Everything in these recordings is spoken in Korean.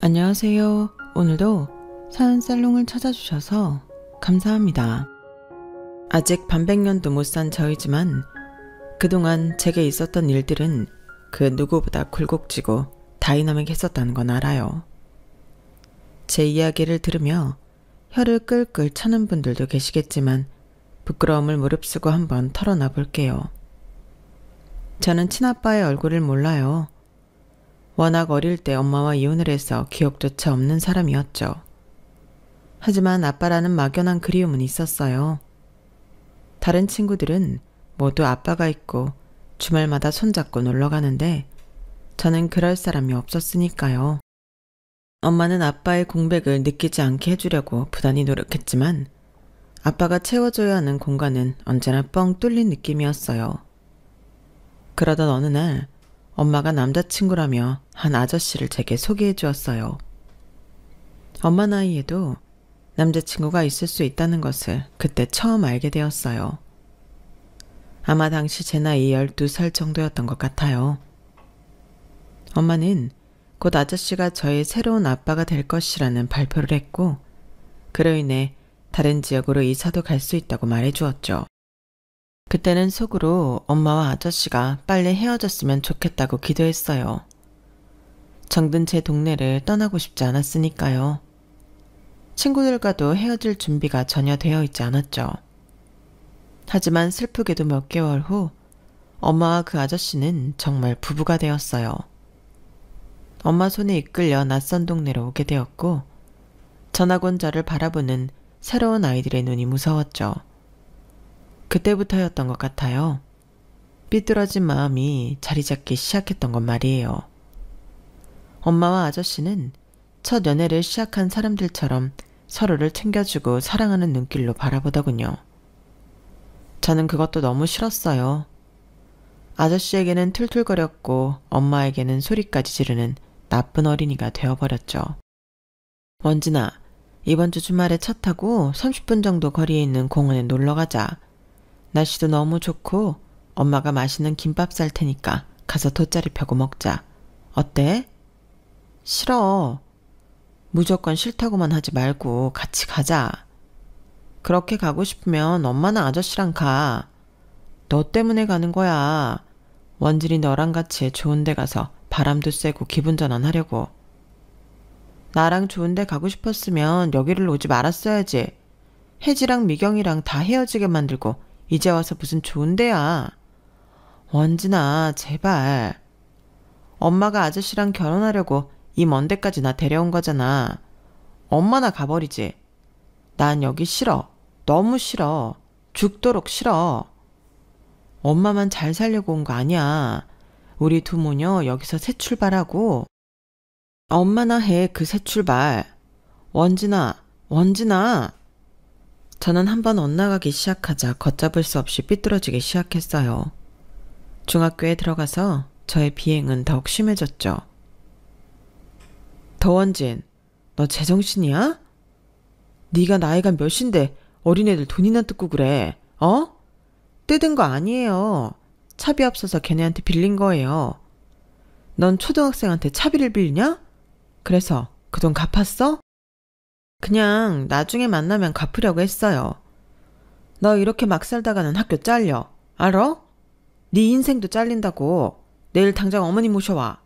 안녕하세요. 오늘도 사연살롱을 찾아주셔서 감사합니다. 아직 반백년도 못 산 저이지만 그동안 제게 있었던 일들은 그 누구보다 굴곡지고 다이나믹했었다는 건 알아요. 제 이야기를 들으며 혀를 끌끌 차는 분들도 계시겠지만 부끄러움을 무릅쓰고 한번 털어놔 볼게요. 저는 친아빠의 얼굴을 몰라요. 워낙 어릴 때 엄마와 이혼을 해서 기억조차 없는 사람이었죠. 하지만 아빠라는 막연한 그리움은 있었어요. 다른 친구들은 모두 아빠가 있고 주말마다 손잡고 놀러 가는데 저는 그럴 사람이 없었으니까요. 엄마는 아빠의 공백을 느끼지 않게 해주려고 부단히 노력했지만 아빠가 채워줘야 하는 공간은 언제나 뻥 뚫린 느낌이었어요. 그러던 어느 날 엄마가 남자친구라며 한 아저씨를 제게 소개해 주었어요. 엄마 나이에도 남자친구가 있을 수 있다는 것을 그때 처음 알게 되었어요. 아마 당시 제 나이 12살 정도였던 것 같아요. 엄마는 곧 아저씨가 저의 새로운 아빠가 될 것이라는 발표를 했고 그로 인해 다른 지역으로 이사도 갈 수 있다고 말해 주었죠. 그때는 속으로 엄마와 아저씨가 빨리 헤어졌으면 좋겠다고 기도했어요. 정든 제 동네를 떠나고 싶지 않았으니까요. 친구들과도 헤어질 준비가 전혀 되어 있지 않았죠. 하지만 슬프게도 몇 개월 후 엄마와 그 아저씨는 정말 부부가 되었어요. 엄마 손에 이끌려 낯선 동네로 오게 되었고 전학 온 저를 바라보는 새로운 아이들의 눈이 무서웠죠. 그때부터였던 것 같아요. 삐뚤어진 마음이 자리 잡기 시작했던 건 말이에요. 엄마와 아저씨는 첫 연애를 시작한 사람들처럼 서로를 챙겨주고 사랑하는 눈길로 바라보더군요. 저는 그것도 너무 싫었어요. 아저씨에게는 툴툴거렸고 엄마에게는 소리까지 지르는 나쁜 어린이가 되어버렸죠. 원진아, 이번 주 주말에 차 타고 30분 정도 거리에 있는 공원에 놀러 가자. 날씨도 너무 좋고 엄마가 맛있는 김밥 쌀 테니까 가서 돗자리 펴고 먹자. 어때? 싫어. 무조건 싫다고만 하지 말고 같이 가자. 그렇게 가고 싶으면 엄마나 아저씨랑 가. 너 때문에 가는 거야. 원진이 너랑 같이 좋은 데 가서 바람도 쐬고 기분 전환하려고. 나랑 좋은 데 가고 싶었으면 여기를 오지 말았어야지. 혜지랑 미경이랑 다 헤어지게 만들고 이제 와서 무슨 좋은 데야. 원진아, 제발. 엄마가 아저씨랑 결혼하려고 이 먼 데까지 나 데려온 거잖아. 엄마나 가버리지. 난 여기 싫어. 너무 싫어. 죽도록 싫어. 엄마만 잘 살려고 온 거 아니야. 우리 두 모녀 여기서 새 출발하고. 엄마나 해, 그 새 출발. 원진아, 원진아. 저는 한번 엇나가기 시작하자 걷잡을 수 없이 삐뚤어지기 시작했어요. 중학교에 들어가서 저의 비행은 더욱 심해졌죠. 더원진, 너 제정신이야? 네가 나이가 몇인데 어린애들 돈이나 뜯고 그래, 어? 뜯은 거 아니에요. 차비 없어서 걔네한테 빌린 거예요. 넌 초등학생한테 차비를 빌냐? 그래서 그 돈 갚았어? 그냥 나중에 만나면 갚으려고 했어요. 너 이렇게 막 살다가는 학교 잘려. 알아? 네 인생도 잘린다고. 내일 당장 어머니 모셔와.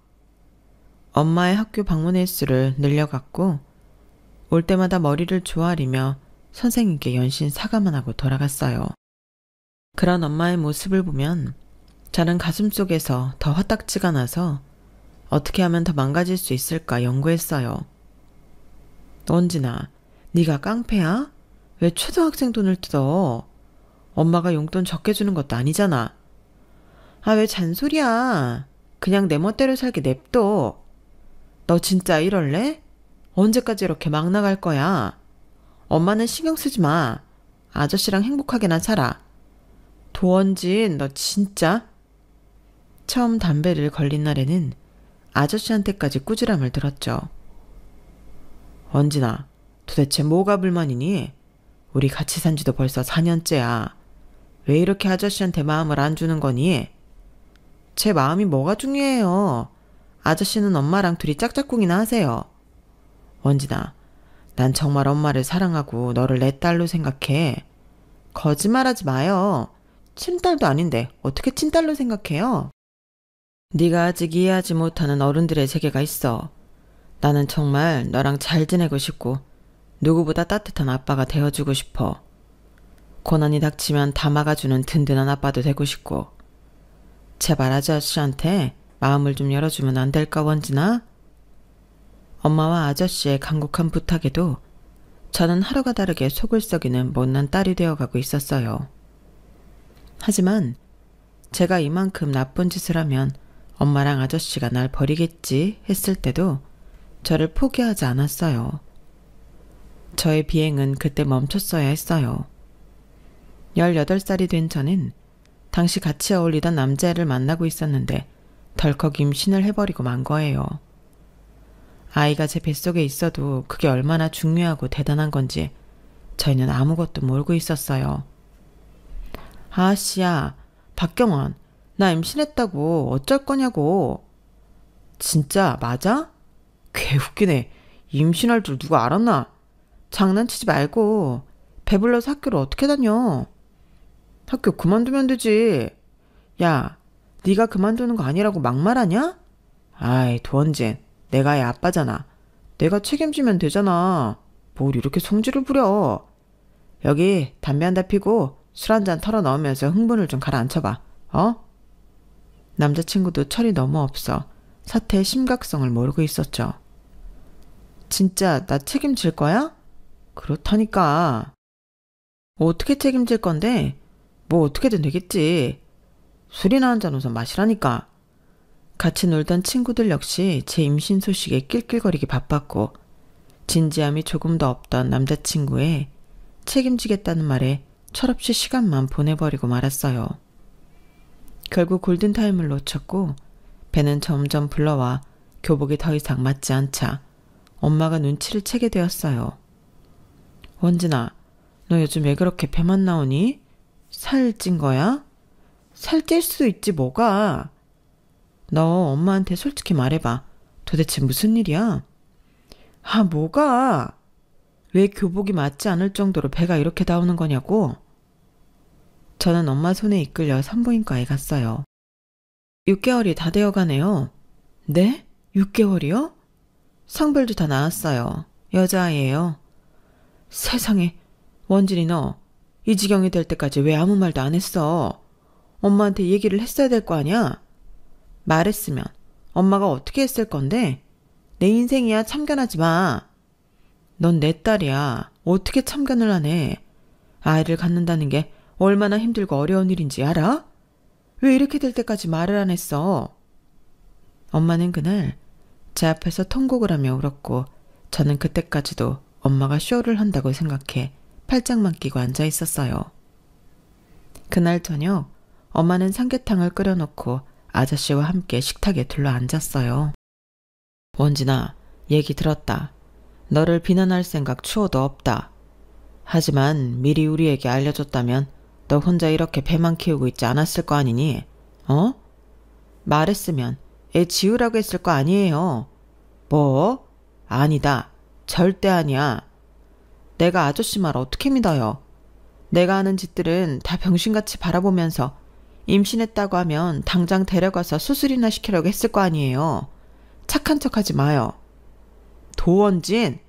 엄마의 학교 방문 횟수를 늘려갔고 올 때마다 머리를 조아리며 선생님께 연신 사과만 하고 돌아갔어요. 그런 엄마의 모습을 보면 저는 가슴속에서 더 화딱지가 나서 어떻게 하면 더 망가질 수 있을까 연구했어요. 원진아, 네가 깡패야? 왜 초등학생 돈을 뜯어? 엄마가 용돈 적게 주는 것도 아니잖아. 아, 왜 잔소리야. 그냥 내 멋대로 살게 냅둬. 너 진짜 이럴래? 언제까지 이렇게 막 나갈 거야? 엄마는 신경 쓰지 마. 아저씨랑 행복하게나 살아. 도원진, 너 진짜? 처음 담배를 걸린 날에는 아저씨한테까지 꾸지람을 들었죠. 원진아, 도대체 뭐가 불만이니? 우리 같이 산 지도 벌써 4년째야. 왜 이렇게 아저씨한테 마음을 안 주는 거니? 제 마음이 뭐가 중요해요. 아저씨는 엄마랑 둘이 짝짝꿍이나 하세요. 원진아, 난 정말 엄마를 사랑하고 너를 내 딸로 생각해. 거짓말하지 마요. 친딸도 아닌데 어떻게 친딸로 생각해요? 네가 아직 이해하지 못하는 어른들의 세계가 있어. 나는 정말 너랑 잘 지내고 싶고 누구보다 따뜻한 아빠가 되어주고 싶어. 고난이 닥치면 다 막아주는 든든한 아빠도 되고 싶고. 제발 아저씨한테 마음을 좀 열어주면 안 될까, 원진아? 엄마와 아저씨의 간곡한 부탁에도 저는 하루가 다르게 속을 썩이는 못난 딸이 되어가고 있었어요. 하지만 제가 이만큼 나쁜 짓을 하면 엄마랑 아저씨가 날 버리겠지 했을 때도 저를 포기하지 않았어요. 저의 비행은 그때 멈췄어야 했어요. 18살이 된 저는 당시 같이 어울리던 남자를 만나고 있었는데 덜컥 임신을 해버리고 만 거예요. 아이가 제 뱃속에 있어도 그게 얼마나 중요하고 대단한 건지 저희는 아무것도 모르고 있었어요. 아씨야, 박경원, 나 임신했다고 어쩔 거냐고. 진짜 맞아? 개 웃기네. 임신할 줄 누가 알았나? 장난치지 말고 배불러서 학교를 어떻게 다녀? 학교 그만두면 되지. 야, 네가 그만두는 거 아니라고 막말하냐? 아이, 도원진, 내가 애 아빠잖아. 내가 책임지면 되잖아. 뭘 이렇게 성질을 부려. 여기 담배 한 대 피고 술 한 잔 털어 넣으면서 흥분을 좀 가라앉혀봐. 어? 남자친구도 철이 너무 없어 사태의 심각성을 모르고 있었죠. 진짜 나 책임질 거야? 그렇다니까. 어떻게 책임질 건데? 뭐 어떻게든 되겠지. 술이나 한잔 우선 마시라니까. 같이 놀던 친구들 역시 제 임신 소식에 낄낄거리기 바빴고 진지함이 조금도 없던 남자친구의 책임지겠다는 말에 철없이 시간만 보내버리고 말았어요. 결국 골든타임을 놓쳤고 배는 점점 불러와 교복이 더 이상 맞지 않자 엄마가 눈치를 채게 되었어요. 원진아, 너 요즘 왜 그렇게 배만 나오니? 살 찐 거야? 살 찔 수도 있지 뭐가. 너 엄마한테 솔직히 말해봐. 도대체 무슨 일이야? 아, 뭐가? 왜 교복이 맞지 않을 정도로 배가 이렇게 나오는 거냐고? 저는 엄마 손에 이끌려 산부인과에 갔어요. 6개월이 다 되어가네요. 네? 6개월이요? 성별도 다 나왔어요. 여자아이예요. 세상에, 원진이 너 이 지경이 될 때까지 왜 아무 말도 안 했어? 엄마한테 얘기를 했어야 될 거 아니야? 말했으면 엄마가 어떻게 했을 건데? 내 인생이야, 참견하지 마. 넌 내 딸이야. 어떻게 참견을 하네. 아이를 갖는다는 게 얼마나 힘들고 어려운 일인지 알아? 왜 이렇게 될 때까지 말을 안 했어? 엄마는 그날 제 앞에서 통곡을 하며 울었고 저는 그때까지도 엄마가 쇼를 한다고 생각해 팔짱만 끼고 앉아 있었어요. 그날 저녁 엄마는 삼계탕을 끓여놓고 아저씨와 함께 식탁에 둘러앉았어요. 원진아, 얘기 들었다. 너를 비난할 생각 추호도 없다. 하지만 미리 우리에게 알려줬다면 너 혼자 이렇게 배만 키우고 있지 않았을 거 아니니? 어? 말했으면 애 지우라고 했을 거 아니에요. 뭐? 아니다. 절대 아니야. 내가 아저씨 말 어떻게 믿어요? 내가 하는 짓들은 다 병신같이 바라보면서 임신했다고 하면 당장 데려가서 수술이나 시키려고 했을 거 아니에요. 착한 척하지 마요. 도원진!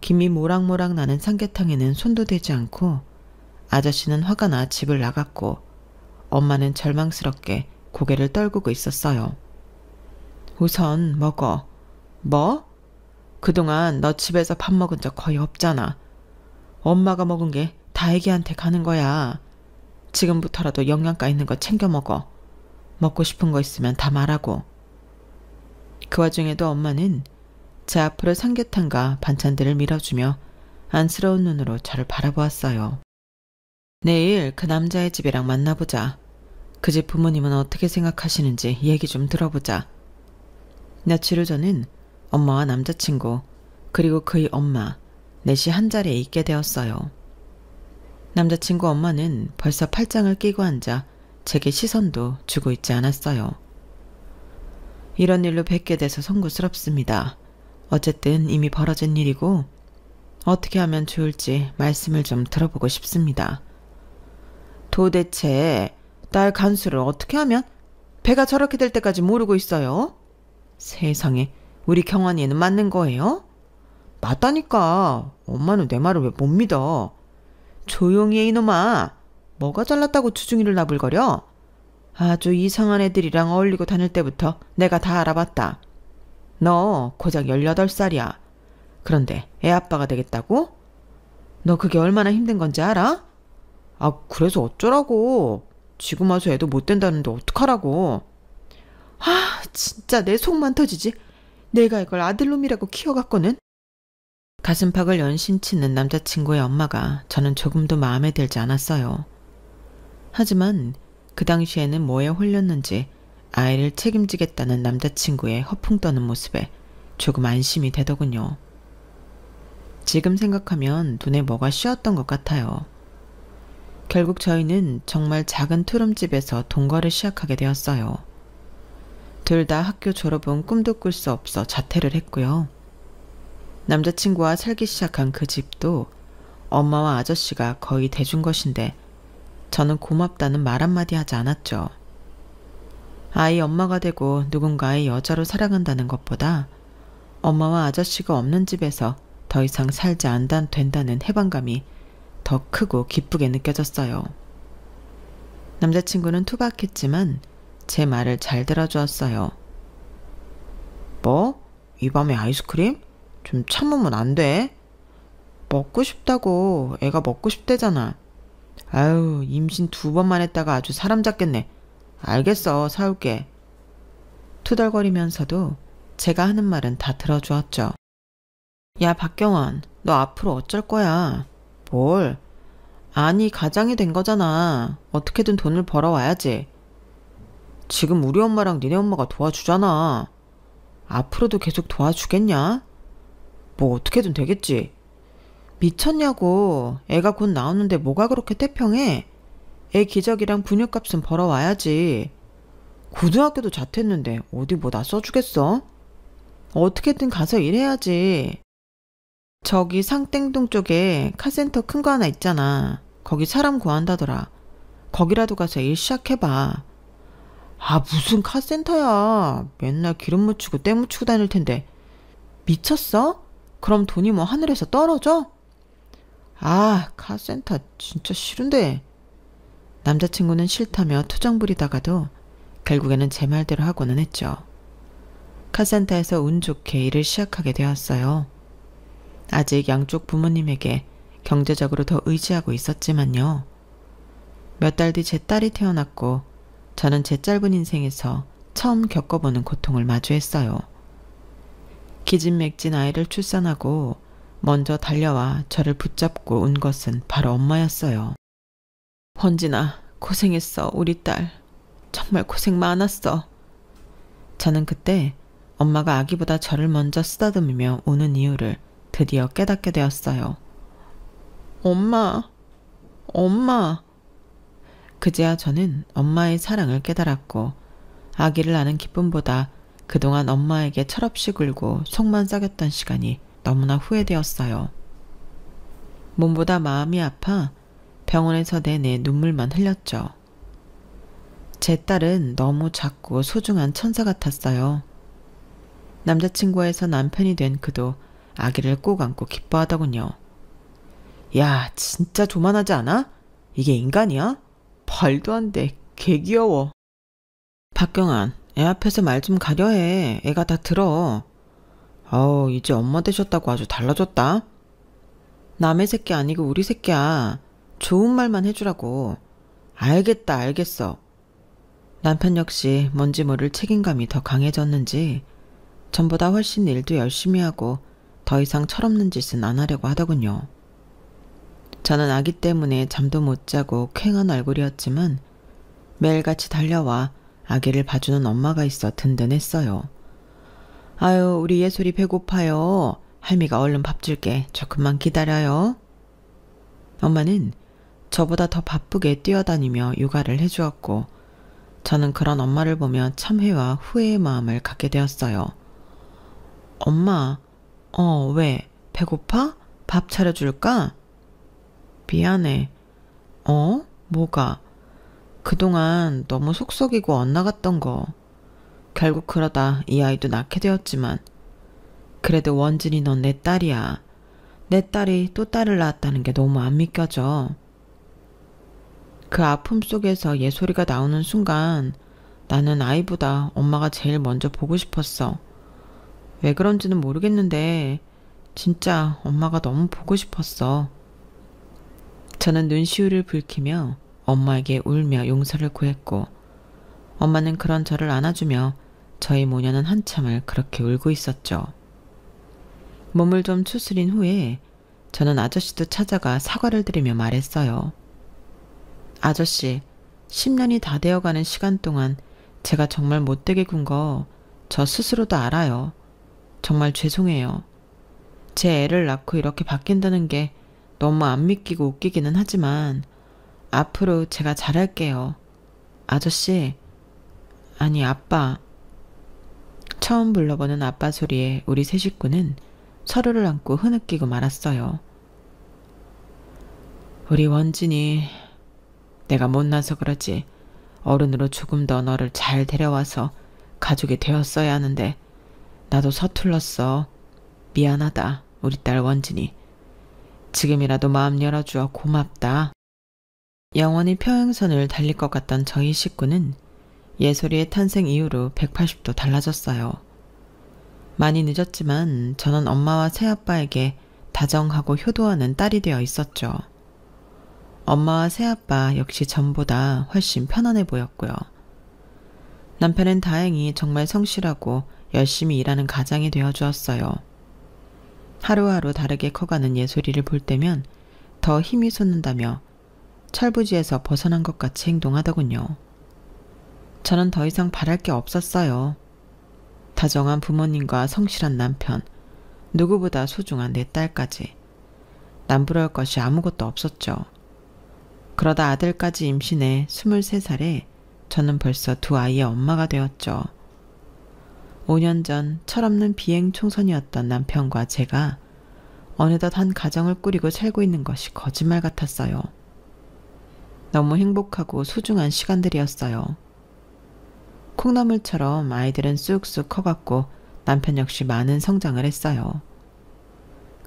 김이 모락모락 나는 삼계탕에는 손도 대지 않고 아저씨는 화가 나 집을 나갔고 엄마는 절망스럽게 고개를 떨구고 있었어요. 우선 먹어. 뭐? 그동안 너 집에서 밥 먹은 적 거의 없잖아. 엄마가 먹은 게 다 애기한테 가는 거야. 지금부터라도 영양가 있는 거 챙겨 먹어. 먹고 싶은 거 있으면 다 말하고. 그 와중에도 엄마는 제 앞으로 삼계탕과 반찬들을 밀어주며 안쓰러운 눈으로 저를 바라보았어요. 내일 그 남자의 집이랑 만나보자. 그 집 부모님은 어떻게 생각하시는지 얘기 좀 들어보자. 며칠 후 저는 엄마와 남자친구 그리고 그의 엄마 넷이 한자리에 있게 되었어요. 남자친구 엄마는 벌써 팔짱을 끼고 앉아 제게 시선도 주고 있지 않았어요. 이런 일로 뵙게 돼서 송구스럽습니다. 어쨌든 이미 벌어진 일이고 어떻게 하면 좋을지 말씀을 좀 들어보고 싶습니다. 도대체 딸 간수를 어떻게 하면 배가 저렇게 될 때까지 모르고 있어요? 세상에, 우리 경환이는 맞는 거예요? 맞다니까. 엄마는 내 말을 왜 못 믿어? 조용히 해 이놈아. 뭐가 잘났다고 주중이를 나불거려? 아주 이상한 애들이랑 어울리고 다닐 때부터 내가 다 알아봤다. 너 고작 18살이야. 그런데 애 아빠가 되겠다고? 너 그게 얼마나 힘든 건지 알아? 아, 그래서 어쩌라고. 지금 와서 애도 못 된다는데 어떡하라고. 아, 진짜 내 속만 터지지. 내가 이걸 아들놈이라고 키워갔거든. 가슴팍을 연신 치는 남자친구의 엄마가 저는 조금도 마음에 들지 않았어요. 하지만 그 당시에는 뭐에 홀렸는지 아이를 책임지겠다는 남자친구의 허풍 떠는 모습에 조금 안심이 되더군요. 지금 생각하면 눈에 뭐가 씌었던 것 같아요. 결국 저희는 정말 작은 투룸집에서 동거를 시작하게 되었어요. 둘 다 학교 졸업은 꿈도 꿀 수 없어 자퇴를 했고요. 남자친구와 살기 시작한 그 집도 엄마와 아저씨가 거의 대준 것인데 저는 고맙다는 말 한마디 하지 않았죠. 아이 엄마가 되고 누군가의 여자로 살아간다는 것보다 엄마와 아저씨가 없는 집에서 더 이상 살지 안 된다는 해방감이 더 크고 기쁘게 느껴졌어요. 남자친구는 투박했지만 제 말을 잘 들어주었어요. 뭐? 이 밤에 아이스크림? 좀 참으면 안 돼? 먹고 싶다고. 애가 먹고 싶대잖아. 아유, 임신 2번만 했다가 아주 사람 잡겠네. 알겠어, 사올게. 투덜거리면서도 제가 하는 말은 다 들어주었죠. 야, 박경원, 너 앞으로 어쩔 거야? 뭘? 아니, 가장이 된 거잖아. 어떻게든 돈을 벌어와야지. 지금 우리 엄마랑 니네 엄마가 도와주잖아. 앞으로도 계속 도와주겠냐? 뭐 어떻게든 되겠지. 미쳤냐고. 애가 곧 나오는데 뭐가 그렇게 태평해? 애 기저귀랑 분유값은 벌어와야지. 고등학교도 자퇴했는데 어디 뭐 나 써주겠어? 어떻게든 가서 일해야지. 저기 상땡동 쪽에 카센터 큰 거 하나 있잖아. 거기 사람 구한다더라. 거기라도 가서 일 시작해봐. 아, 무슨 카센터야. 맨날 기름 묻히고 때 묻히고 다닐 텐데. 미쳤어? 그럼 돈이 뭐 하늘에서 떨어져? 아, 카센터 진짜 싫은데. 남자친구는 싫다며 투정 부리다가도 결국에는 제 말대로 하고는 했죠. 카센터에서 운 좋게 일을 시작하게 되었어요. 아직 양쪽 부모님에게 경제적으로 더 의지하고 있었지만요. 몇 달 뒤 제 딸이 태어났고 저는 제 짧은 인생에서 처음 겪어보는 고통을 마주했어요. 기진맥진 아이를 출산하고 먼저 달려와 저를 붙잡고 운 것은 바로 엄마였어요. 헌진아, 고생했어, 우리 딸. 정말 고생 많았어. 저는 그때 엄마가 아기보다 저를 먼저 쓰다듬으며 우는 이유를 드디어 깨닫게 되었어요. 엄마, 엄마. 그제야 저는 엄마의 사랑을 깨달았고 아기를 낳는 기쁨보다 그동안 엄마에게 철없이 굴고 속만 썩였던 시간이 너무나 후회되었어요. 몸보다 마음이 아파 병원에서 내내 눈물만 흘렸죠. 제 딸은 너무 작고 소중한 천사 같았어요. 남자친구에서 남편이 된 그도 아기를 꼭 안고 기뻐하더군요. 야, 진짜 조만하지 않아? 이게 인간이야? 말도 안 돼. 개 귀여워. 박경환, 애 앞에서 말 좀 가려 해. 애가 다 들어. 아우, 이제 엄마 되셨다고 아주 달라졌다. 남의 새끼 아니고 우리 새끼야. 좋은 말만 해주라고. 알겠다, 알겠어. 남편 역시 뭔지 모를 책임감이 더 강해졌는지 전보다 훨씬 일도 열심히 하고 더 이상 철없는 짓은 안 하려고 하더군요. 저는 아기 때문에 잠도 못 자고 퀭한 얼굴이었지만 매일같이 달려와 아기를 봐주는 엄마가 있어 든든했어요. 아유, 우리 예솔이 배고파요. 할미가 얼른 밥 줄게. 조금만 기다려요. 엄마는 저보다 더 바쁘게 뛰어다니며 육아를 해주었고 저는 그런 엄마를 보며 참회와 후회의 마음을 갖게 되었어요. 엄마, 왜? 배고파? 밥 차려줄까? 미안해. 뭐가? 그동안 너무 속썩이고 엇나갔던 거. 결국 그러다 이 아이도 낳게 되었지만 그래도 원진이 넌 내 딸이야. 내 딸이 또 딸을 낳았다는 게 너무 안 믿겨져. 그 아픔 속에서 예솔이가 나오는 순간 나는 아이보다 엄마가 제일 먼저 보고 싶었어. 왜 그런지는 모르겠는데 진짜 엄마가 너무 보고 싶었어. 저는 눈시울을 붉히며 엄마에게 울며 용서를 구했고 엄마는 그런 저를 안아주며 저희 모녀는 한참을 그렇게 울고 있었죠. 몸을 좀 추스린 후에 저는 아저씨도 찾아가 사과를 드리며 말했어요. 아저씨, 10년이 다 되어가는 시간 동안 제가 정말 못되게 군 거 저 스스로도 알아요. 정말 죄송해요. 제 애를 낳고 이렇게 바뀐다는 게 너무 안 믿기고 웃기기는 하지만 앞으로 제가 잘할게요. 아저씨, 아니 아빠. 처음 불러보는 아빠 소리에 우리 세 식구는 서로를 안고 흐느끼고 말았어요. 우리 원진이 내가 못나서 그러지 어른으로 조금 더 너를 잘 데려와서 가족이 되었어야 하는데 나도 서툴렀어. 미안하다 우리 딸 원진이. 지금이라도 마음 열어주어 고맙다. 영원히 평행선을 달릴 것 같던 저희 식구는 예솔이의 탄생 이후로 180도 달라졌어요. 많이 늦었지만 저는 엄마와 새아빠에게 다정하고 효도하는 딸이 되어 있었죠. 엄마와 새아빠 역시 전보다 훨씬 편안해 보였고요. 남편은 다행히 정말 성실하고 열심히 일하는 가장이 되어주었어요. 하루하루 다르게 커가는 예솔이를 볼 때면 더 힘이 솟는다며 철부지에서 벗어난 것 같이 행동하더군요. 저는 더 이상 바랄 게 없었어요. 다정한 부모님과 성실한 남편, 누구보다 소중한 내 딸까지. 남부러울 것이 아무것도 없었죠. 그러다 아들까지 임신해 23살에 저는 벌써 두 아이의 엄마가 되었죠. 5년 전 철없는 비행 총선이었던 남편과 제가 어느덧 한 가정을 꾸리고 살고 있는 것이 거짓말 같았어요. 너무 행복하고 소중한 시간들이었어요. 콩나물처럼 아이들은 쑥쑥 커갔고 남편 역시 많은 성장을 했어요.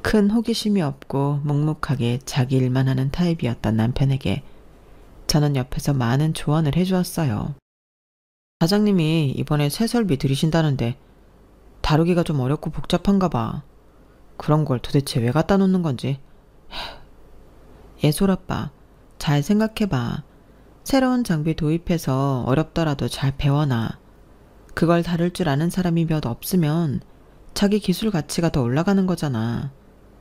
큰 호기심이 없고 묵묵하게 자기 일만 하는 타입이었던 남편에게 저는 옆에서 많은 조언을 해주었어요. 사장님이 이번에 새 설비 들이신다는데 다루기가 좀 어렵고 복잡한가 봐. 그런 걸 도대체 왜 갖다 놓는 건지. 예솔아빠, 잘 생각해봐. 새로운 장비 도입해서 어렵더라도 잘 배워놔. 그걸 다룰 줄 아는 사람이 몇 없으면 자기 기술 가치가 더 올라가는 거잖아.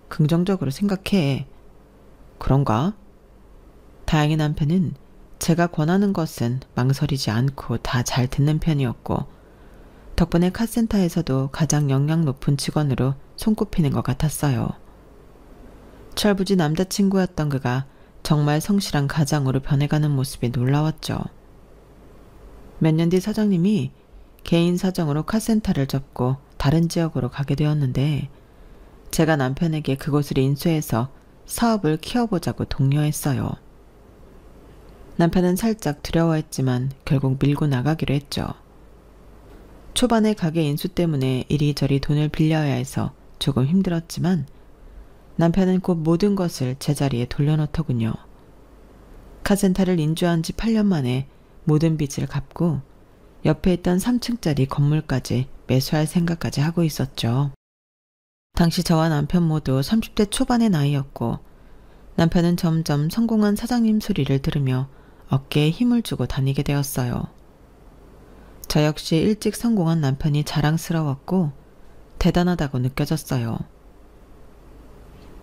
긍정적으로 생각해. 그런가? 다행히 남편은 제가 권하는 것은 망설이지 않고 다 잘 듣는 편이었고 덕분에 카센터에서도 가장 역량 높은 직원으로 손꼽히는 것 같았어요. 철부지 남자친구였던 그가 정말 성실한 가장으로 변해가는 모습이 놀라웠죠. 몇 년 뒤 사장님이 개인 사정으로 카센터를 접고 다른 지역으로 가게 되었는데 제가 남편에게 그곳을 인수해서 사업을 키워보자고 독려했어요. 남편은 살짝 두려워했지만 결국 밀고 나가기로 했죠. 초반에 가게 인수 때문에 이리저리 돈을 빌려야 해서 조금 힘들었지만 남편은 곧 모든 것을 제자리에 돌려놓더군요. 카센터를 인수한 지 8년 만에 모든 빚을 갚고 옆에 있던 3층짜리 건물까지 매수할 생각까지 하고 있었죠. 당시 저와 남편 모두 30대 초반의 나이였고 남편은 점점 성공한 사장님 소리를 들으며 어깨에 힘을 주고 다니게 되었어요. 저 역시 일찍 성공한 남편이 자랑스러웠고 대단하다고 느껴졌어요.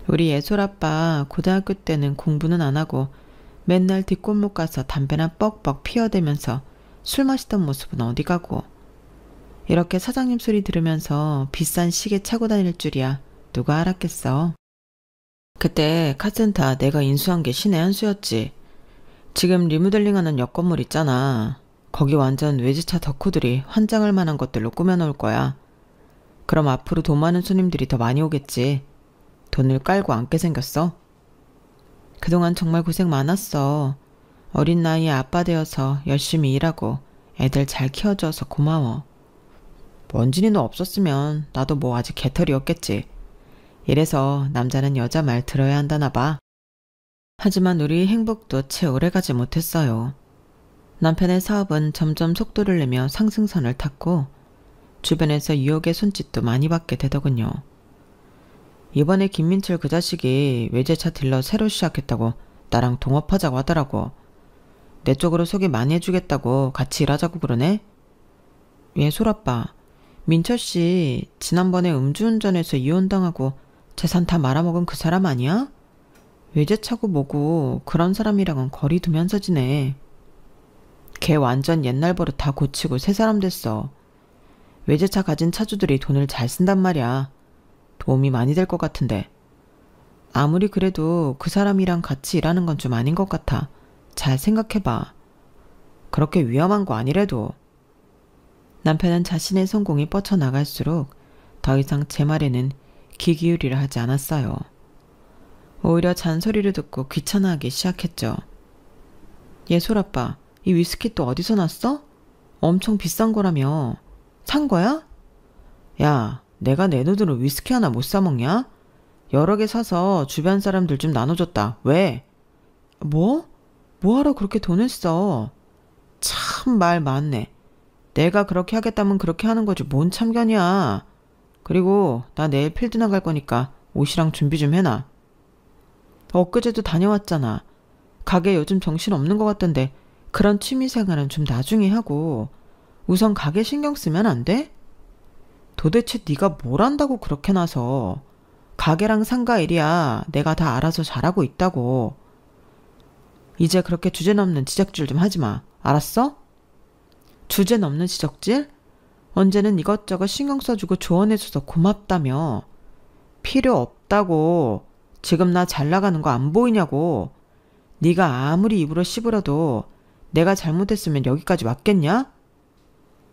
우리 예솔아빠 고등학교 때는 공부는 안 하고 맨날 뒷골목 가서 담배나 뻑뻑 피워대면서 술 마시던 모습은 어디 가고 이렇게 사장님 소리 들으면서 비싼 시계 차고 다닐 줄이야 누가 알았겠어. 그때 카센터 내가 인수한 게 신의 한 수였지. 지금 리모델링하는 옆 건물 있잖아. 거기 완전 외제차 덕후들이 환장할 만한 것들로 꾸며놓을 거야. 그럼 앞으로 돈 많은 손님들이 더 많이 오겠지. 돈을 깔고 앉게 생겼어. 그동안 정말 고생 많았어. 어린 나이에 아빠 되어서 열심히 일하고 애들 잘 키워줘서 고마워. 원진이 너 없었으면 나도 뭐 아직 개털이었겠지. 이래서 남자는 여자 말 들어야 한다나 봐. 하지만 우리의 행복도 채 오래가지 못했어요. 남편의 사업은 점점 속도를 내며 상승선을 탔고 주변에서 유혹의 손짓도 많이 받게 되더군요. 이번에 김민철 그 자식이 외제차 딜러 새로 시작했다고 나랑 동업하자고 하더라고. 내 쪽으로 소개 많이 해주겠다고 같이 일하자고 그러네. 예솔아빠, 민철씨 지난번에 음주운전해서 이혼당하고 재산 다 말아먹은 그 사람 아니야? 외제차고 뭐고 그런 사람이랑은 거리 두면서 지내. 걔 완전 옛날 버릇 다 고치고 새 사람 됐어. 외제차 가진 차주들이 돈을 잘 쓴단 말이야. 도움이 많이 될 것 같은데. 아무리 그래도 그 사람이랑 같이 일하는 건 좀 아닌 것 같아. 잘 생각해봐. 그렇게 위험한 거 아니래도. 남편은 자신의 성공이 뻗쳐나갈수록 더 이상 제 말에는 귀 기울이려 하지 않았어요. 오히려 잔소리를 듣고 귀찮아하기 시작했죠. 예솔아빠, 이 위스키 또 어디서 났어? 엄청 비싼 거라며. 산 거야? 야, 내가 내 돈으로 위스키 하나 못 사 먹냐? 여러 개 사서 주변 사람들 좀 나눠줬다. 왜? 뭐? 뭐하러 그렇게 돈을 써? 참 말 많네. 내가 그렇게 하겠다면 그렇게 하는 거지 뭔 참견이야. 그리고 나 내일 필드 나갈 거니까 옷이랑 준비 좀 해놔. 엊그제도 다녀왔잖아. 가게 요즘 정신 없는 것 같던데 그런 취미생활은 좀 나중에 하고 우선 가게 신경 쓰면 안 돼? 도대체 네가 뭘 안다고 그렇게 나서. 가게랑 상가 일이야 내가 다 알아서 잘하고 있다고. 이제 그렇게 주제 넘는 지적질 좀 하지 마. 알았어? 주제 넘는 지적질? 언제는 이것저것 신경 써주고 조언해줘서 고맙다며. 필요 없다고. 지금 나 잘 나가는 거 안 보이냐고. 네가 아무리 입으로 씹으려도 내가 잘못했으면 여기까지 왔겠냐?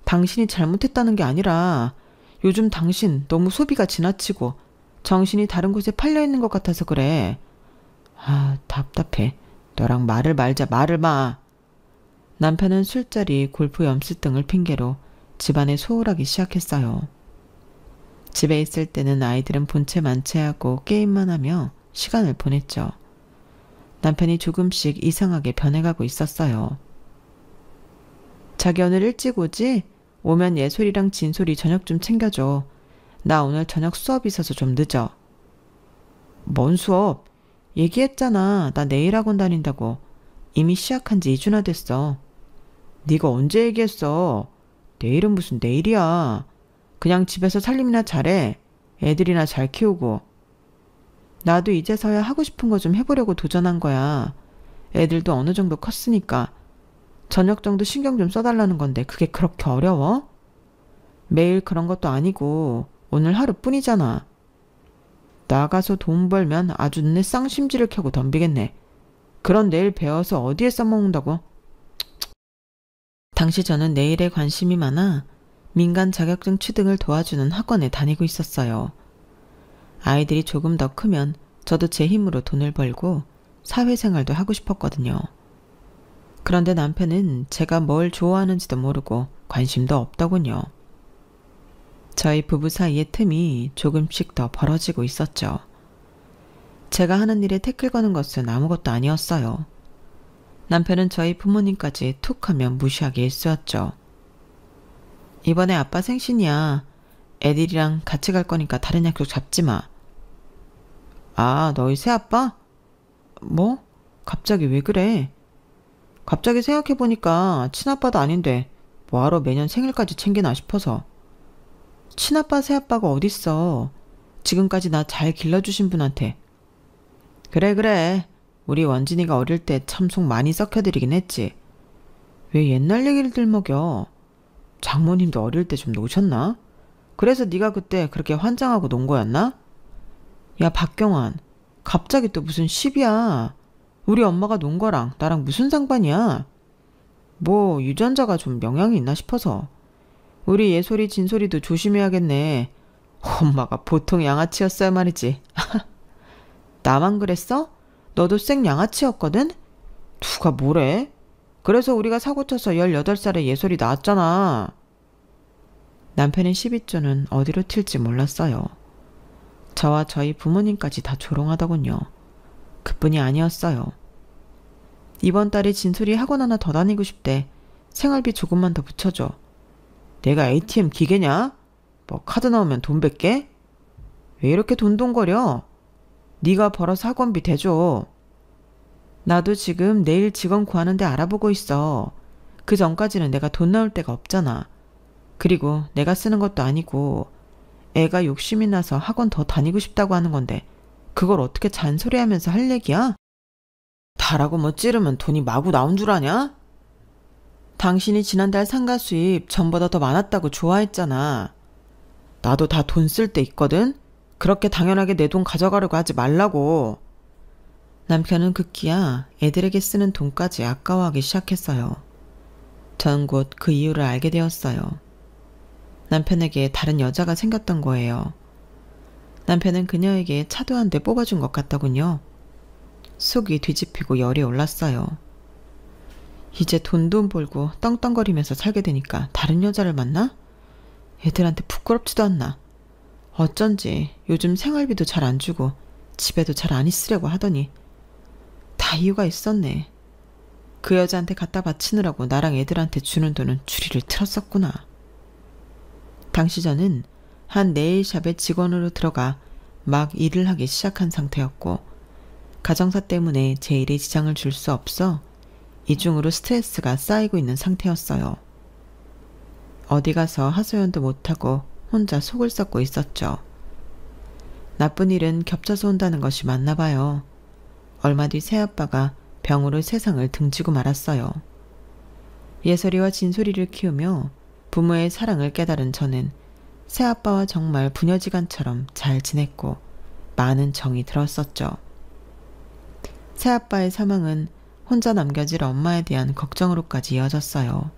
당신이 잘못했다는 게 아니라 요즘 당신 너무 소비가 지나치고 정신이 다른 곳에 팔려있는 것 같아서 그래. 아, 답답해. 너랑 말을 말자. 말을 마. 남편은 술자리, 골프 염수 등을 핑계로 집안에 소홀하기 시작했어요. 집에 있을 때는 아이들은 본체 만체하고 게임만 하며 시간을 보냈죠. 남편이 조금씩 이상하게 변해가고 있었어요. 자기 오늘 일찍 오지? 오면 예솔이랑 진솔이 저녁 좀 챙겨줘. 나 오늘 저녁 수업 있어서 좀 늦어. 뭔 수업? 얘기했잖아. 나 내일 학원 다닌다고. 이미 시작한 지 2주나 됐어. 네가 언제 얘기했어? 내일은 무슨 내일이야. 그냥 집에서 살림이나 잘해. 애들이나 잘 키우고. 나도 이제서야 하고 싶은 거 좀 해보려고 도전한 거야. 애들도 어느 정도 컸으니까. 저녁 정도 신경 좀 써달라는 건데 그게 그렇게 어려워? 매일 그런 것도 아니고 오늘 하루뿐이잖아. 나가서 돈 벌면 아주 눈에 쌍심지를 켜고 덤비겠네. 그런 내일 배워서 어디에 써먹는다고? 당시 저는 내일에 관심이 많아 민간 자격증 취득을 도와주는 학원에 다니고 있었어요. 아이들이 조금 더 크면 저도 제 힘으로 돈을 벌고 사회생활도 하고 싶었거든요. 그런데 남편은 제가 뭘 좋아하는지도 모르고 관심도 없더군요. 저희 부부 사이의 틈이 조금씩 더 벌어지고 있었죠. 제가 하는 일에 태클 거는 것은 아무것도 아니었어요. 남편은 저희 부모님까지 툭 하면 무시하기 일쑤였죠. 이번에 아빠 생신이야. 애들이랑 같이 갈 거니까 다른 약속 잡지 마. 아, 너희 새아빠? 뭐? 갑자기 왜 그래? 갑자기 생각해보니까 친아빠도 아닌데 뭐하러 매년 생일까지 챙기나 싶어서. 친아빠 새아빠가 어딨어. 지금까지 나 잘 길러주신 분한테. 그래. 우리 원진이가 어릴 때 참 속 많이 썩혀드리긴 했지. 왜 옛날 얘기를 들먹여. 장모님도 어릴 때 좀 노셨나? 그래서 네가 그때 그렇게 환장하고 논 거였나? 야, 박경환. 갑자기 또 무슨 시비야. 우리 엄마가 논 거랑 나랑 무슨 상관이야? 뭐 유전자가 좀 영향이 있나 싶어서. 우리 예솔이 진솔이도 조심해야겠네. 엄마가 보통 양아치였어야 말이지. 나만 그랬어? 너도 생 양아치였거든? 누가 뭐래? 그래서 우리가 사고쳐서 18살에 예솔이 나왔잖아. 남편의 12조는 어디로 튈지 몰랐어요. 저와 저희 부모님까지 다 조롱하더군요. 그뿐이 아니었어요. 이번 달에 진솔이 학원 하나 더 다니고 싶대. 생활비 조금만 더 붙여줘. 내가 ATM 기계냐? 뭐 카드 나오면 돈 뺄게? 왜 이렇게 돈돈거려? 네가 벌어서 학원비 대줘. 나도 지금 내일 직원 구하는데 알아보고 있어. 그 전까지는 내가 돈 나올 데가 없잖아. 그리고 내가 쓰는 것도 아니고 애가 욕심이 나서 학원 더 다니고 싶다고 하는 건데 그걸 어떻게 잔소리하면서 할 얘기야? 다라고 뭐 찌르면 돈이 마구 나온 줄 아냐? 당신이 지난달 상가 수입 전보다 더 많았다고 좋아했잖아. 나도 다 돈 쓸 때 있거든? 그렇게 당연하게 내 돈 가져가려고 하지 말라고. 남편은 급기야 애들에게 쓰는 돈까지 아까워하기 시작했어요. 전 곧 그 이유를 알게 되었어요. 남편에게 다른 여자가 생겼던 거예요. 남편은 그녀에게 차도 한 대 뽑아준 것 같더군요. 속이 뒤집히고 열이 올랐어요. 이제 돈 벌고 떵떵거리면서 살게 되니까 다른 여자를 만나? 애들한테 부끄럽지도 않나. 어쩐지 요즘 생활비도 잘 안 주고 집에도 잘 안 있으려고 하더니 다 이유가 있었네. 그 여자한테 갖다 바치느라고 나랑 애들한테 주는 돈은 줄이를 틀었었구나. 당시 저는 한 네일샵에 직원으로 들어가 막 일을 하기 시작한 상태였고 가정사 때문에 제 일에 지장을 줄 수 없어 이중으로 스트레스가 쌓이고 있는 상태였어요. 어디 가서 하소연도 못하고 혼자 속을 썩고 있었죠. 나쁜 일은 겹쳐서 온다는 것이 맞나 봐요. 얼마 뒤 새아빠가 병으로 세상을 등지고 말았어요. 예솔이와 진솔이를 키우며 부모의 사랑을 깨달은 저는 새아빠와 정말 부녀지간처럼 잘 지냈고 많은 정이 들었었죠. 새아빠의 사망은 혼자 남겨질 엄마에 대한 걱정으로까지 이어졌어요.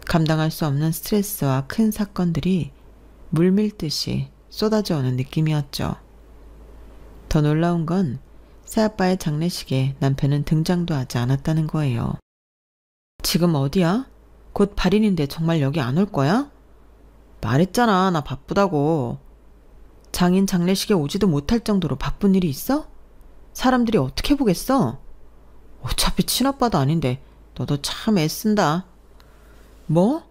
감당할 수 없는 스트레스와 큰 사건들이 물밀듯이 쏟아져 오는 느낌이었죠. 더 놀라운 건 새아빠의 장례식에 남편은 등장도 하지 않았다는 거예요. 지금 어디야? 곧 발인인데 정말 여기 안 올 거야? 말했잖아, 나 바쁘다고. 장인 장례식에 오지도 못할 정도로 바쁜 일이 있어? 사람들이 어떻게 보겠어? 어차피 친아빠도 아닌데 너도 참 애쓴다. 뭐?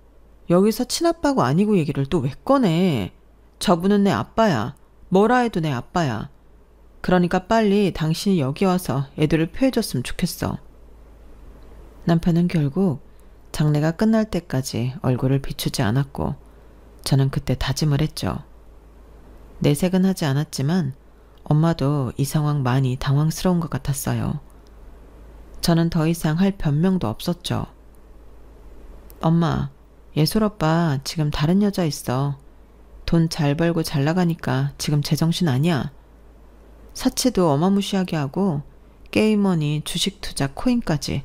여기서 친아빠고 아니고 얘기를 또 왜 꺼내? 저분은 내 아빠야. 뭐라 해도 내 아빠야. 그러니까 빨리 당신이 여기 와서 애들을 표해줬으면 좋겠어. 남편은 결국 장례가 끝날 때까지 얼굴을 비추지 않았고 저는 그때 다짐을 했죠. 내색은 하지 않았지만 엄마도 이 상황 많이 당황스러운 것 같았어요. 저는 더 이상 할 변명도 없었죠. 엄마, 예솔 오빠 지금 다른 여자 있어. 돈 잘 벌고 잘 나가니까 지금 제정신 아니야. 사치도 어마무시하게 하고 게임머니, 주식 투자, 코인까지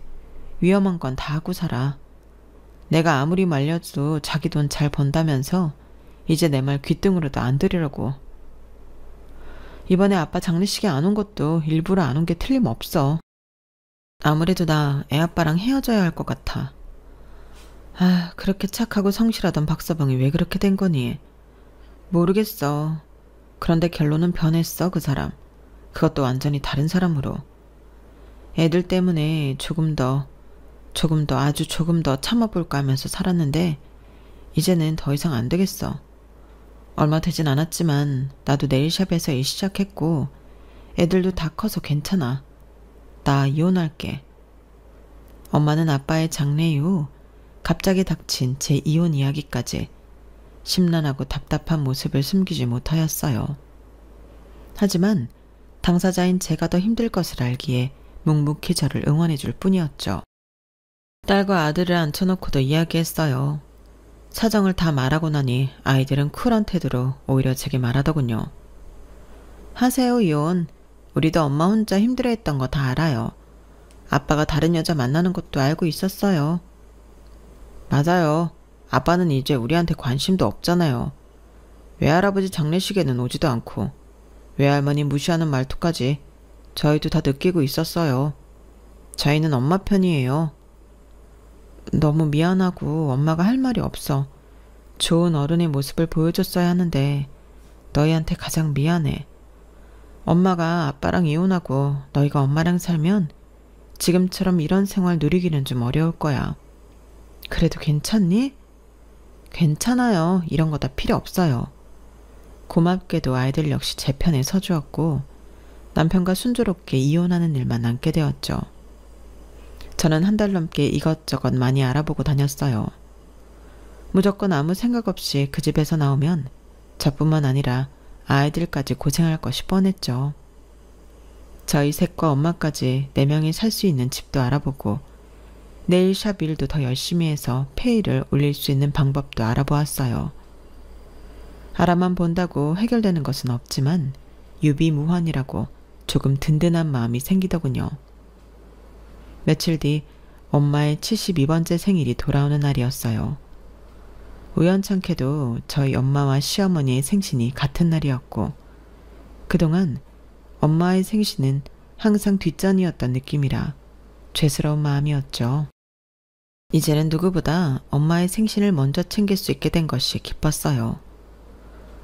위험한 건 다 하고 살아. 내가 아무리 말려도 자기 돈 잘 번다면서 이제 내 말 귓등으로도 안 들으려고. 이번에 아빠 장례식에 안 온 것도 일부러 안 온 게 틀림없어. 아무래도 나 애아빠랑 헤어져야 할 것 같아. 아, 그렇게 착하고 성실하던 박서방이 왜 그렇게 된 거니? 모르겠어. 그런데 결론은 변했어, 그 사람. 그것도 완전히 다른 사람으로. 애들 때문에 아주 조금 더 참아볼까 하면서 살았는데 이제는 더 이상 안 되겠어. 얼마 되진 않았지만 나도 네일샵에서 일 시작했고 애들도 다 커서 괜찮아. 나 이혼할게. 엄마는 아빠의 장례 이후 갑자기 닥친 제 이혼 이야기까지 심란하고 답답한 모습을 숨기지 못하였어요. 하지만 당사자인 제가 더 힘들 것을 알기에 묵묵히 저를 응원해 줄 뿐이었죠. 딸과 아들을 앉혀놓고도 이야기했어요. 사정을 다 말하고 나니 아이들은 쿨한 태도로 오히려 제게 말하더군요. 하세요, 이혼. 우리도 엄마 혼자 힘들어했던 거 다 알아요. 아빠가 다른 여자 만나는 것도 알고 있었어요. 맞아요. 아빠는 이제 우리한테 관심도 없잖아요. 외할아버지 장례식에는 오지도 않고 외할머니 무시하는 말투까지 저희도 다 느끼고 있었어요. 저희는 엄마 편이에요. 너무 미안하고 엄마가 할 말이 없어. 좋은 어른의 모습을 보여줬어야 하는데 너희한테 가장 미안해. 엄마가 아빠랑 이혼하고 너희가 엄마랑 살면 지금처럼 이런 생활 누리기는 좀 어려울 거야. 그래도 괜찮니? 괜찮아요. 이런 거 다 필요 없어요. 고맙게도 아이들 역시 제 편에 서주었고 남편과 순조롭게 이혼하는 일만 남게 되었죠. 저는 한 달 넘게 이것저것 많이 알아보고 다녔어요. 무조건 아무 생각 없이 그 집에서 나오면 저뿐만 아니라 아이들까지 고생할 것이 뻔했죠. 저희 셋과 엄마까지 4명이 살 수 있는 집도 알아보고 네일샵 일도 더 열심히 해서 페이를 올릴 수 있는 방법도 알아보았어요. 알아만 본다고 해결되는 것은 없지만 유비무환이라고 조금 든든한 마음이 생기더군요. 며칠 뒤 엄마의 72번째 생일이 돌아오는 날이었어요. 우연찮게도 저희 엄마와 시어머니의 생신이 같은 날이었고 그동안 엄마의 생신은 항상 뒷전이었던 느낌이라 죄스러운 마음이었죠. 이제는 누구보다 엄마의 생신을 먼저 챙길 수 있게 된 것이 기뻤어요.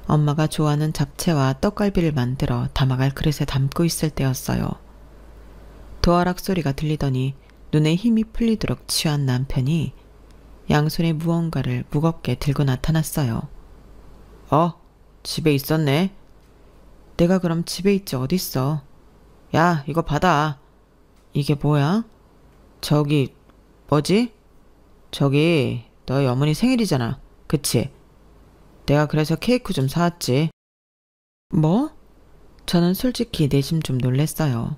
엄마가 좋아하는 잡채와 떡갈비를 만들어 담아갈 그릇에 담고 있을 때였어요. 도어락 소리가 들리더니 눈에 힘이 풀리도록 취한 남편이 양손에 무언가를 무겁게 들고 나타났어요. 집에 있었네. 내가 그럼 집에 있지 어딨어. 야, 이거 받아. 이게 뭐야? 저기, 뭐지? 저기, 너희 어머니 생일이잖아. 그치? 내가 그래서 케이크 좀 사왔지. 뭐? 저는 솔직히 내심 좀 놀랬어요.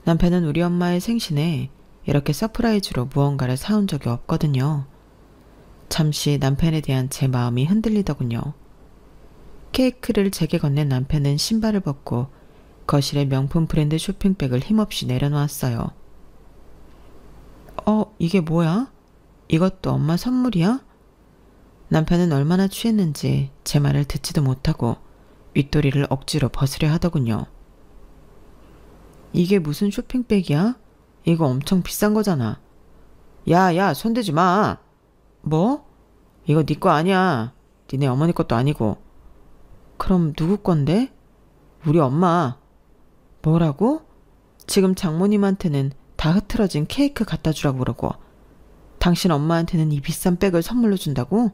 남편은 우리 엄마의 생신에 이렇게 서프라이즈로 무언가를 사온 적이 없거든요. 잠시 남편에 대한 제 마음이 흔들리더군요. 케이크를 제게 건넨 남편은 신발을 벗고 거실에 명품 브랜드 쇼핑백을 힘없이 내려놓았어요. 이게 뭐야? 이것도 엄마 선물이야? 남편은 얼마나 취했는지 제 말을 듣지도 못하고 윗도리를 억지로 벗으려 하더군요. 이게 무슨 쇼핑백이야? 이거 엄청 비싼 거잖아. 야, 손대지 마. 뭐? 이거 네 거 아니야. 니네 어머니 것도 아니고. 그럼 누구 건데? 우리 엄마. 뭐라고? 지금 장모님한테는 다 흐트러진 케이크 갖다 주라고 그러고 당신 엄마한테는 이 비싼 백을 선물로 준다고?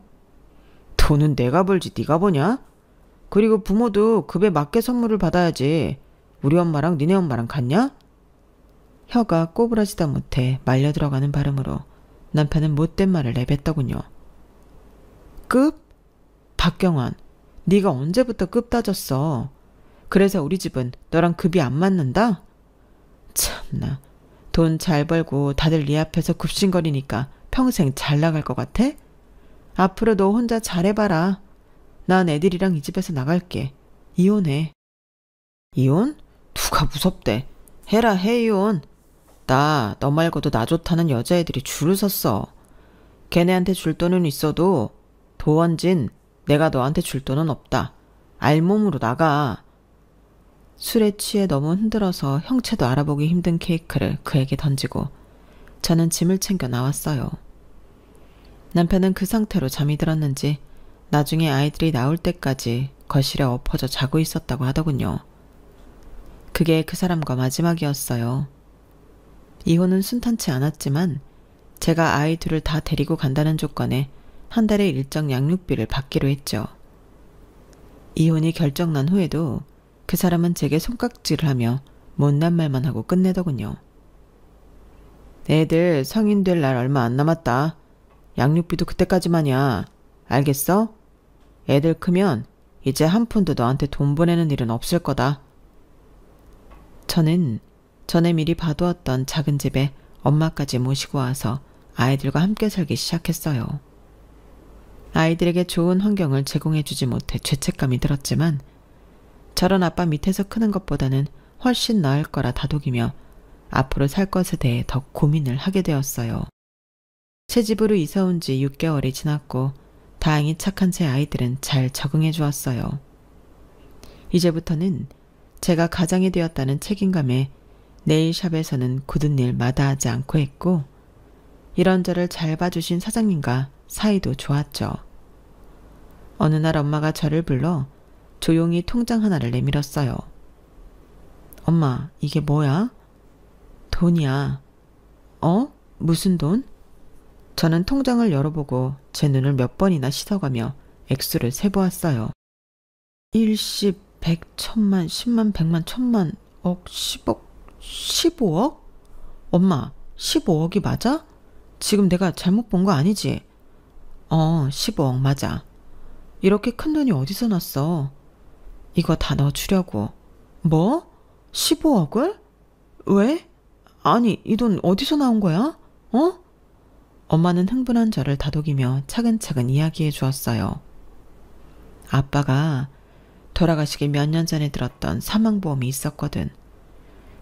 돈은 내가 벌지 네가 버냐? 그리고 부모도 급에 맞게 선물을 받아야지. 우리 엄마랑 니네 엄마랑 같냐? 혀가 꼬부라지다 못해 말려 들어가는 발음으로 남편은 못된 말을 내뱉더군요. 급? 박경환, 네가 언제부터 급 따졌어? 그래서 우리 집은 너랑 급이 안 맞는다? 참나, 돈 잘 벌고 다들 네 앞에서 굽신거리니까 평생 잘 나갈 것 같아? 앞으로 너 혼자 잘해봐라. 난 애들이랑 이 집에서 나갈게. 이혼해. 이혼? 누가 무섭대. 해라 해 이혼. 나 너 말고도 나 좋다는 여자애들이 줄을 섰어. 걔네한테 줄 돈은 있어도 도원진, 내가 너한테 줄 돈은 없다. 알몸으로 나가. 술에 취해 너무 흔들어서 형체도 알아보기 힘든 케이크를 그에게 던지고 저는 짐을 챙겨 나왔어요. 남편은 그 상태로 잠이 들었는지 나중에 아이들이 나올 때까지 거실에 엎어져 자고 있었다고 하더군요. 그게 그 사람과 마지막이었어요. 이혼은 순탄치 않았지만 제가 아이 둘을 다 데리고 간다는 조건에 한 달의 일정 양육비를 받기로 했죠. 이혼이 결정난 후에도 그 사람은 제게 손깍질을 하며 못난 말만 하고 끝내더군요. 애들 성인 될 날 얼마 안 남았다. 양육비도 그때까지만이야. 알겠어? 애들 크면 이제 한 푼도 너한테 돈 보내는 일은 없을 거다. 저는 전에 미리 봐두었던 작은 집에 엄마까지 모시고 와서 아이들과 함께 살기 시작했어요. 아이들에게 좋은 환경을 제공해주지 못해 죄책감이 들었지만 저런 아빠 밑에서 크는 것보다는 훨씬 나을 거라 다독이며 앞으로 살 것에 대해 더 고민을 하게 되었어요. 새 집으로 이사 온 지 6개월이 지났고 다행히 착한 제 아이들은 잘 적응해 주었어요. 이제부터는 제가 가장이 되었다는 책임감에 네일샵에서는 굳은 일 마다하지 않고 했고, 이런저를 잘 봐주신 사장님과 사이도 좋았죠. 어느 날 엄마가 저를 불러 조용히 통장 하나를 내밀었어요. 엄마, 이게 뭐야? 돈이야. 어? 무슨 돈? 저는 통장을 열어보고 제 눈을 몇 번이나 씻어가며 액수를 세보았어요. 1, 10, 100, 1000만, 10만, 100만, 1000만, 억, 10억, 15억? 엄마, 15억이 맞아? 지금 내가 잘못 본 거 아니지? 15억 맞아. 이렇게 큰 돈이 어디서 났어? 이거 다 넣어주려고. 뭐? 15억을? 왜? 아니, 이 돈 어디서 나온 거야? 어? 엄마는 흥분한 저를 다독이며 차근차근 이야기해 주었어요. 아빠가 돌아가시기 몇 년 전에 들었던 사망보험이 있었거든.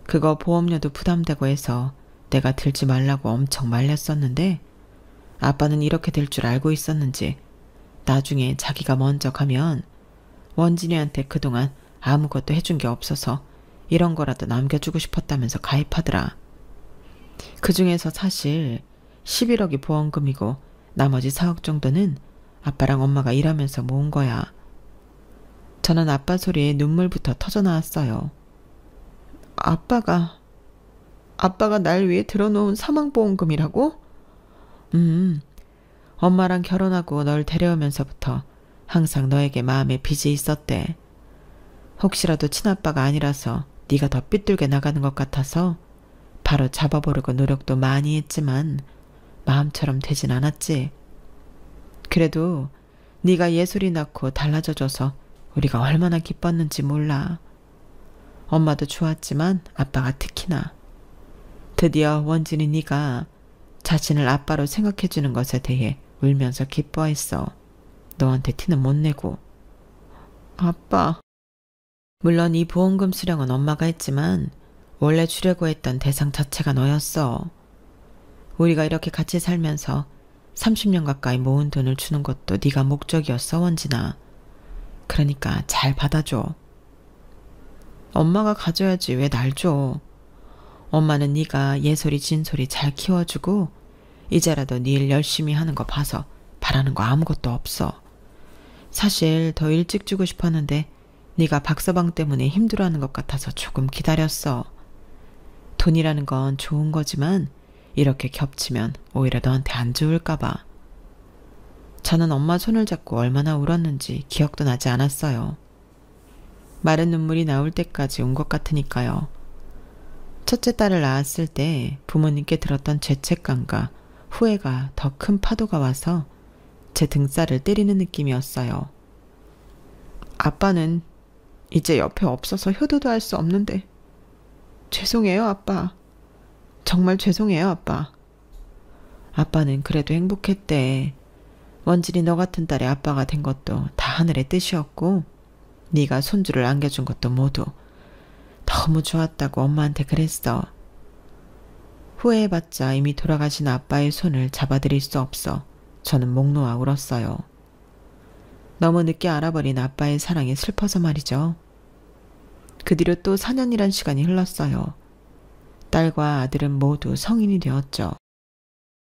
그거 보험료도 부담되고 해서 내가 들지 말라고 엄청 말렸었는데, 아빠는 이렇게 될 줄 알고 있었는지 나중에 자기가 먼저 가면 원진이한테 그동안 아무것도 해준 게 없어서 이런 거라도 남겨주고 싶었다면서 가입하더라. 그중에서 사실 11억이 보험금이고 나머지 4억 정도는 아빠랑 엄마가 일하면서 모은 거야. 저는 아빠 소리에 눈물부터 터져나왔어요. 아빠가 날 위해 들어놓은 사망보험금이라고? 엄마랑 결혼하고 널 데려오면서부터 항상 너에게 마음에 빚이 있었대. 혹시라도 친아빠가 아니라서 네가 더 삐뚤게 나가는 것 같아서 바로 잡아보려고 노력도 많이 했지만 마음처럼 되진 않았지. 그래도 네가 예솔이 낳고 달라져줘서 우리가 얼마나 기뻤는지 몰라. 엄마도 좋았지만 아빠가 특히나. 드디어 원진이 네가 자신을 아빠로 생각해주는 것에 대해 울면서 기뻐했어. 너한테 티는 못 내고. 아빠. 물론 이 보험금 수령은 엄마가 했지만 원래 주려고 했던 대상 자체가 너였어. 우리가 이렇게 같이 살면서 30년 가까이 모은 돈을 주는 것도 네가 목적이었어, 원진아. 그러니까 잘 받아줘. 엄마가 가져야지 왜 날 줘. 엄마는 네가 예솔이 진솔이 잘 키워주고 이제라도 네 일 열심히 하는 거 봐서 바라는 거 아무것도 없어. 사실 더 일찍 주고 싶었는데 네가 박서방 때문에 힘들어하는 것 같아서 조금 기다렸어. 돈이라는 건 좋은 거지만 이렇게 겹치면 오히려 너한테 안 좋을까 봐. 저는 엄마 손을 잡고 얼마나 울었는지 기억도 나지 않았어요. 마른 눈물이 나올 때까지 운 것 같으니까요. 첫째 딸을 낳았을 때 부모님께 들었던 죄책감과 후회가 더 큰 파도가 와서 제 등살을 때리는 느낌이었어요. 아빠는 이제 옆에 없어서 효도도 할 수 없는데 죄송해요, 아빠. 정말 죄송해요, 아빠. 아빠는 그래도 행복했대. 원진이 너 같은 딸의 아빠가 된 것도 다 하늘의 뜻이었고 네가 손주를 안겨준 것도 모두 너무 좋았다고 엄마한테 그랬어. 후회해봤자 이미 돌아가신 아빠의 손을 잡아드릴 수 없어 저는 목 놓아 울었어요. 너무 늦게 알아버린 아빠의 사랑이 슬퍼서 말이죠. 그 뒤로 또 4년이란 시간이 흘렀어요. 딸과 아들은 모두 성인이 되었죠.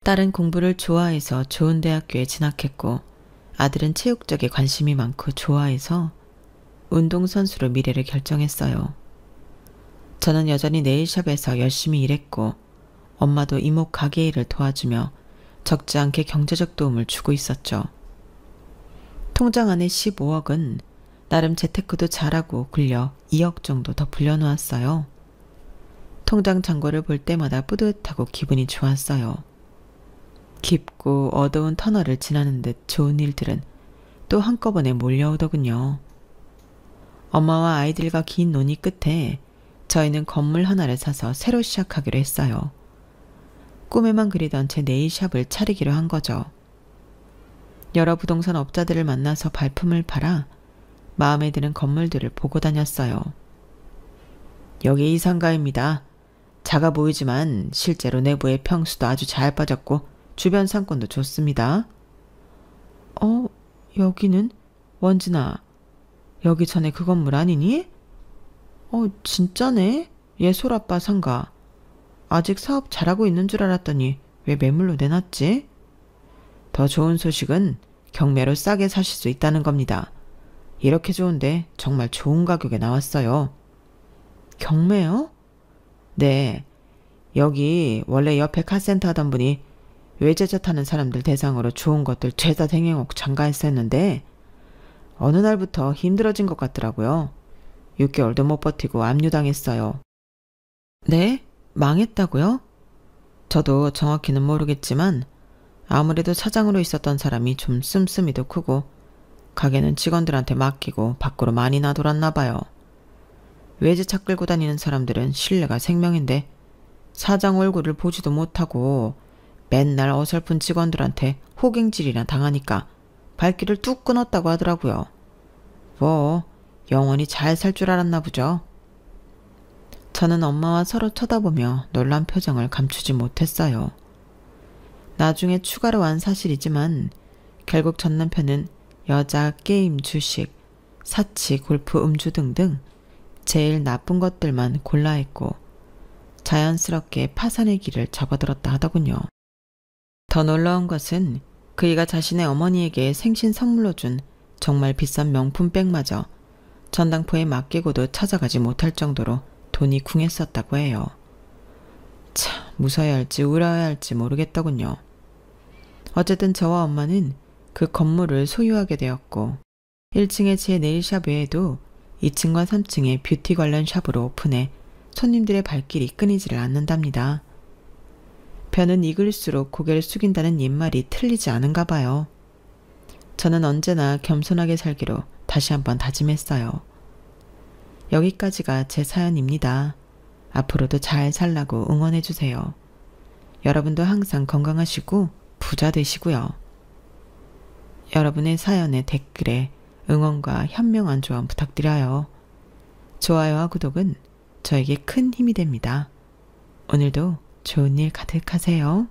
딸은 공부를 좋아해서 좋은 대학교에 진학했고 아들은 체육 쪽에 관심이 많고 좋아해서 운동선수로 미래를 결정했어요. 저는 여전히 네일샵에서 열심히 일했고 엄마도 이모 가게 일을 도와주며 적지 않게 경제적 도움을 주고 있었죠. 통장 안에 15억은 나름 재테크도 잘하고 굴려 2억 정도 더 불려놓았어요. 통장 잔고를 볼 때마다 뿌듯하고 기분이 좋았어요. 깊고 어두운 터널을 지나는 듯 좋은 일들은 또 한꺼번에 몰려오더군요. 엄마와 아이들과 긴 논의 끝에 저희는 건물 하나를 사서 새로 시작하기로 했어요. 꿈에만 그리던 제 네일샵을 차리기로 한 거죠. 여러 부동산 업자들을 만나서 발품을 팔아 마음에 드는 건물들을 보고 다녔어요. 여기 이 상가입니다. 작아 보이지만 실제로 내부의 평수도 아주 잘 빠졌고 주변 상권도 좋습니다. 어, 여기는? 원진아, 여기 전에 그 건물 아니니? 진짜네? 예솔아빠 상가. 아직 사업 잘하고 있는 줄 알았더니 왜 매물로 내놨지? 더 좋은 소식은 경매로 싸게 사실 수 있다는 겁니다. 이렇게 좋은데 정말 좋은 가격에 나왔어요. 경매요? 네. 여기 원래 옆에 카센터 하던 분이 외제차 타는 사람들 대상으로 좋은 것들 죄다 댕행옥 장가했었는데 어느 날부터 힘들어진 것 같더라고요. 6개월도 못 버티고 압류당했어요. 네? 망했다고요? 저도 정확히는 모르겠지만 아무래도 사장으로 있었던 사람이 좀 씀씀이도 크고 가게는 직원들한테 맡기고 밖으로 많이 나돌았나 봐요. 외제차 끌고 다니는 사람들은 신뢰가 생명인데 사장 얼굴을 보지도 못하고 맨날 어설픈 직원들한테 호갱질이나 당하니까 발길을 뚝 끊었다고 하더라고요. 뭐 영원히 잘 살 줄 알았나 보죠. 저는 엄마와 서로 쳐다보며 놀란 표정을 감추지 못했어요. 나중에 추가로 한 사실이지만 결국 전 남편은 여자, 게임, 주식, 사치, 골프, 음주 등등 제일 나쁜 것들만 골라 했고 자연스럽게 파산의 길을 접어들었다 하더군요. 더 놀라운 것은 그이가 자신의 어머니에게 생신 선물로 준 정말 비싼 명품백마저 전당포에 맡기고도 찾아가지 못할 정도로 돈이 궁했었다고 해요. 참, 무서워야 할지 울어야 할지 모르겠더군요. 어쨌든 저와 엄마는 그 건물을 소유하게 되었고 1층에 제 네일샵 외에도 2층과 3층에 뷰티 관련 샵으로 오픈해 손님들의 발길이 끊이지를 않는답니다. 벼는 익을수록 고개를 숙인다는 옛말이 틀리지 않은가 봐요. 저는 언제나 겸손하게 살기로 다시 한번 다짐했어요. 여기까지가 제 사연입니다. 앞으로도 잘 살라고 응원해주세요. 여러분도 항상 건강하시고 부자 되시고요. 여러분의 사연에 댓글에 응원과 현명한 조언 부탁드려요. 좋아요와 구독은 저에게 큰 힘이 됩니다. 오늘도 좋은 일 가득하세요.